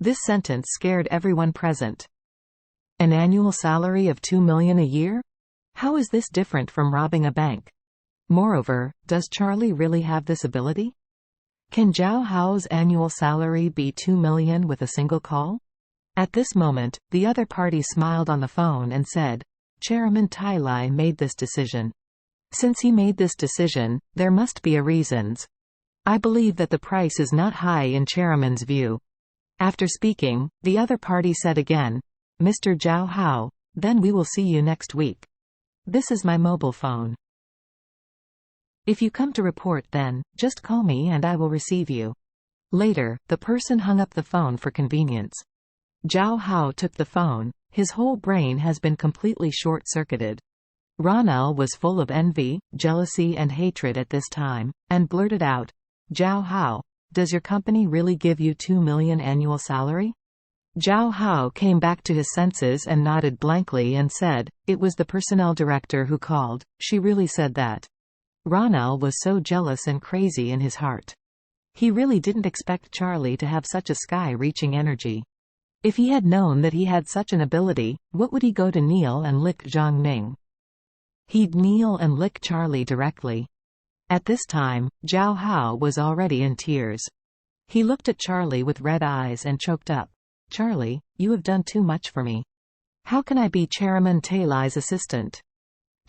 This sentence scared everyone present. An annual salary of $2 million a year? How is this different from robbing a bank? Moreover, does Charlie really have this ability? Can Zhao Hao's annual salary be $2 million with a single call? At this moment, the other party smiled on the phone and said, Chairman Tai Lai made this decision. Since he made this decision, there must be a reasons. I believe that the price is not high in Chairman's view. After speaking, the other party said again, Mr. Zhao Hao, then we will see you next week. This is my mobile phone. If you come to report then, just call me and I will receive you. Later, the person hung up the phone for convenience. Zhao Hao took the phone. His whole brain has been completely short-circuited. Ronel was full of envy, jealousy and hatred at this time, and blurted out, Zhao Hao, does your company really give you $2 million annual salary? Zhao Hao came back to his senses and nodded blankly and said, it was the personnel director who called, she really said that. Ronel was so jealous and crazy in his heart. He really didn't expect Charlie to have such a sky-reaching energy. If he had known that he had such an ability, what would he go to kneel and lick Zhang Ming? He'd kneel and lick Charlie directly. At this time, Zhao Hao was already in tears. He looked at Charlie with red eyes and choked up. Charlie, you have done too much for me. How can I be Chairman Tai Lai's assistant?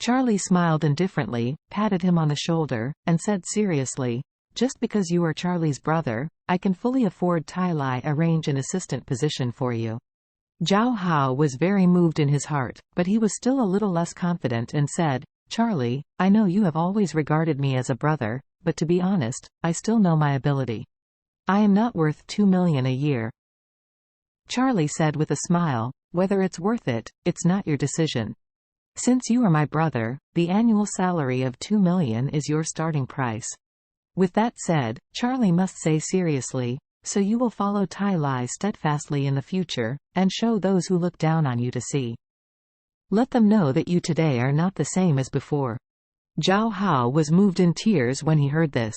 Charlie smiled indifferently, patted him on the shoulder, and said seriously, just because you are Charlie's brother, I can fully afford Tai Lai arrange an assistant position for you. Zhao Hao was very moved in his heart, but he was still a little less confident and said, Charlie, I know you have always regarded me as a brother, but to be honest, I still know my ability. I am not worth $2 million a year. Charlie said with a smile, whether it's worth it, it's not your decision. Since you are my brother, the annual salary of $2 million is your starting price. With that said, Charlie must say seriously, so you will follow Tai Lai steadfastly in the future, and show those who look down on you to see. Let them know that you today are not the same as before. Zhao Hao was moved in tears when he heard this.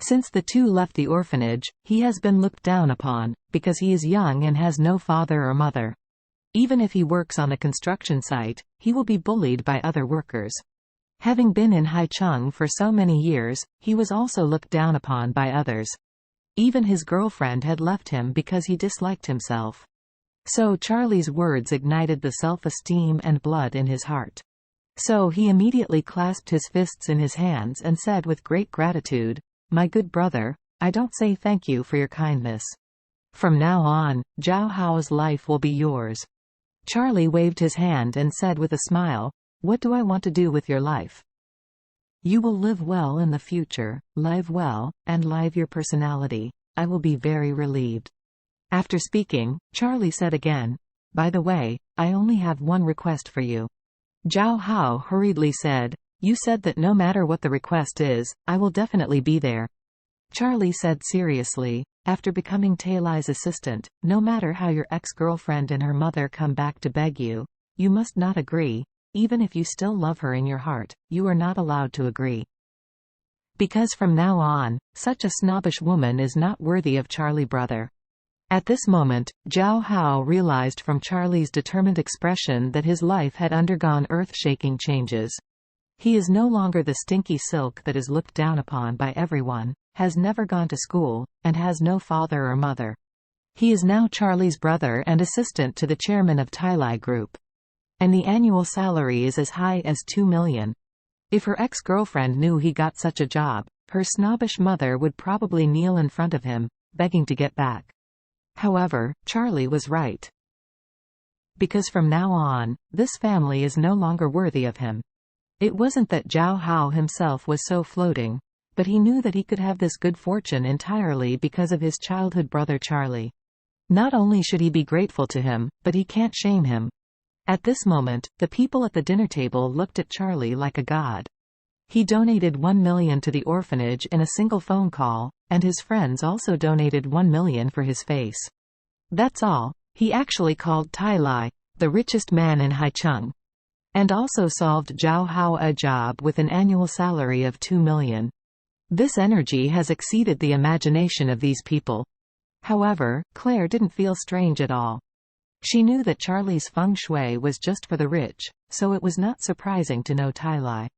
Since the two left the orphanage, he has been looked down upon, because he is young and has no father or mother. Even if he works on a construction site, he will be bullied by other workers. Having been in Haicheng for so many years, he was also looked down upon by others. Even his girlfriend had left him because he disliked himself. So Charlie's words ignited the self-esteem and blood in his heart. So he immediately clasped his fists in his hands and said with great gratitude, My good brother, I don't say thank you for your kindness. From now on, Zhao Hao's life will be yours. Charlie waved his hand and said with a smile, What do I want to do with your life? You will live well in the future, live well, and live your personality. I will be very relieved. After speaking, Charlie said again, By the way, I only have one request for you. Zhao Hao hurriedly said, You said that no matter what the request is, I will definitely be there. Charlie said seriously, After becoming Tai Lai's assistant, no matter how your ex-girlfriend and her mother come back to beg you, you must not agree. Even if you still love her in your heart, you are not allowed to agree. Because from now on, such a snobbish woman is not worthy of Charlie brother. At this moment, Zhao Hao realized from Charlie's determined expression that his life had undergone earth-shaking changes. He is no longer the stinky silk that is looked down upon by everyone, has never gone to school, and has no father or mother. He is now Charlie's brother and assistant to the chairman of Tai Lai Group. And the annual salary is as high as $2 million. If her ex-girlfriend knew he got such a job, her snobbish mother would probably kneel in front of him, begging to get back. However, Charlie was right. Because from now on, this family is no longer worthy of him. It wasn't that Zhao Hao himself was so floating, but he knew that he could have this good fortune entirely because of his childhood brother Charlie. Not only should he be grateful to him, but he can't shame him. At this moment, the people at the dinner table looked at Charlie like a god. He donated $1 million to the orphanage in a single phone call, and his friends also donated $1 million for his face. That's all. He actually called Tai Lai, the richest man in Haicheng, and also solved Zhao Hao a job with an annual salary of $2 million. This energy has exceeded the imagination of these people. However, Claire didn't feel strange at all. She knew that Charlie's feng shui was just for the rich, so it was not surprising to know Tai Lai.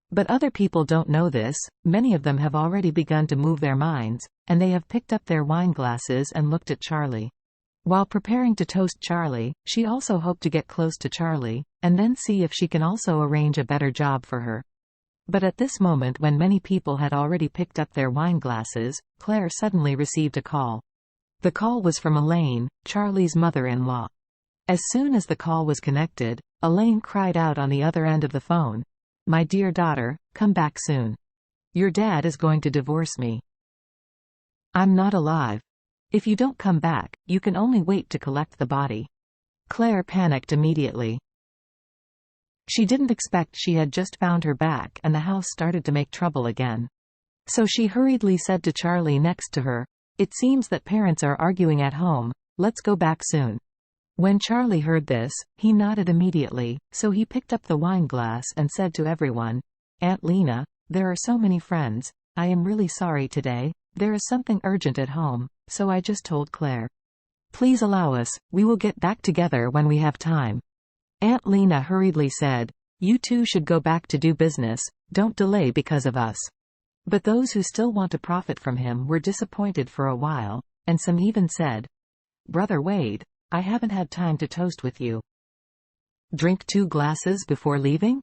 But other people don't know this. Many of them have already begun to move their minds, and they have picked up their wine glasses and looked at Charlie. While preparing to toast Charlie, she also hoped to get close to Charlie, and then see if she can also arrange a better job for her. But at this moment, when many people had already picked up their wine glasses, Claire suddenly received a call. The call was from Elaine, Charlie's mother-in-law. As soon as the call was connected, Elaine cried out on the other end of the phone, "My dear daughter, come back soon. Your dad is going to divorce me. I'm not alive. If you don't come back, you can only wait to collect the body." Claire panicked immediately. She didn't expect she had just found her back and the house started to make trouble again. So she hurriedly said to Charlie next to her, "It seems that parents are arguing at home, let's go back soon." When Charlie heard this, he nodded immediately, so he picked up the wine glass and said to everyone, "Aunt Lena, there are so many friends, I am really sorry today, there is something urgent at home, so I just told Claire. Please allow us, we will get back together when we have time." Aunt Lena hurriedly said, "You two should go back to do business, don't delay because of us." But those who still want to profit from him were disappointed for a while, and some even said, "Brother Wade, I haven't had time to toast with you. Drink 2 glasses before leaving?"